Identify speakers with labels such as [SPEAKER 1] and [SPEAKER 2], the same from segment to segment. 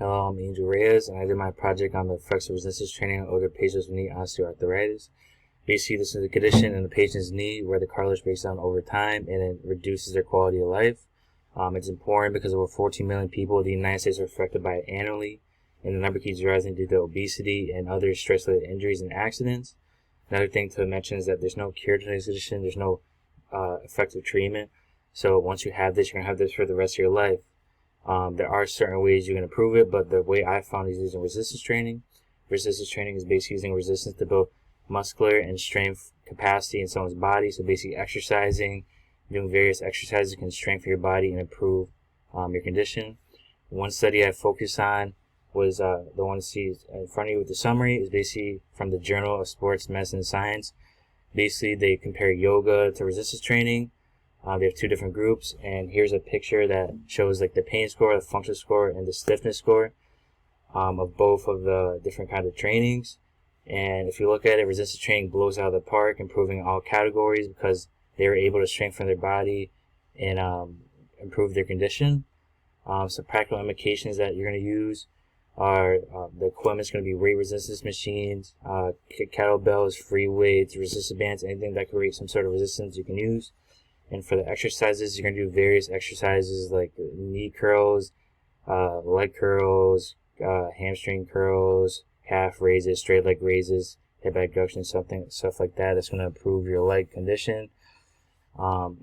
[SPEAKER 1] Hello, I'm Angel Reyes, and I did my project on the effects of resistance training on older patients with knee osteoarthritis. Basically, this is a condition in the patient's knee where the cartilage breaks down over time and it reduces their quality of life. It's important because over 14 million people in the United States are affected by it annually, and the number keeps rising due to obesity and other stress-related injuries and accidents. Another thing to mention is that there's no cure to this condition. There's no effective treatment. So once you have this, you're going to have this for the rest of your life. There are certain ways you can improve it, but the way I found is using resistance training. Resistance training is basically using resistance to build muscular and strength capacity in someone's body. So basically exercising, doing various exercises can strengthen your body and improve your condition. One study I focused on was the one you see in front of you with the summary is basically from the Journal of Sports Medicine and Science. Basically, they compare yoga to resistance training. They have two different groups, and here's a picture that shows like the pain score, the function score, and the stiffness score of both of the different kinds of trainings. And if you look at it, resistance training blows out of the park, improving all categories because they were able to strengthen their body and improve their condition. Some practical implications that you're going to use are the equipment's going to be weight resistance machines, kettlebells, free weights, resistance bands, anything that creates some sort of resistance you can use. And for the exercises, you're going to do various exercises like knee curls, leg curls, hamstring curls, calf raises, straight leg raises, hip abduction, stuff like that. That's going to improve your leg condition.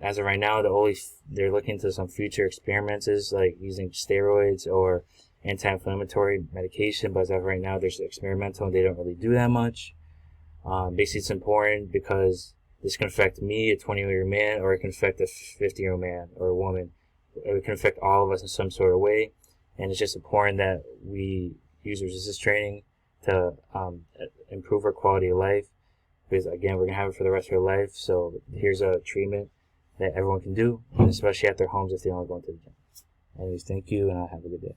[SPEAKER 1] As of right now, they're looking into some future experiments is like using steroids or anti-inflammatory medication, but as of right now, they're experimental and they don't really do that much. Basically, it's important because this can affect me, a 20-year-old man, or it can affect a 50-year-old man or a woman. It can affect all of us in some sort of way, and it's just important that we use resistance training to improve our quality of life, because again, we're going to have it for the rest of our life. So here's a treatment that everyone can do, and especially at their homes if they don't go to the gym. Anyways, thank you, and have a good day.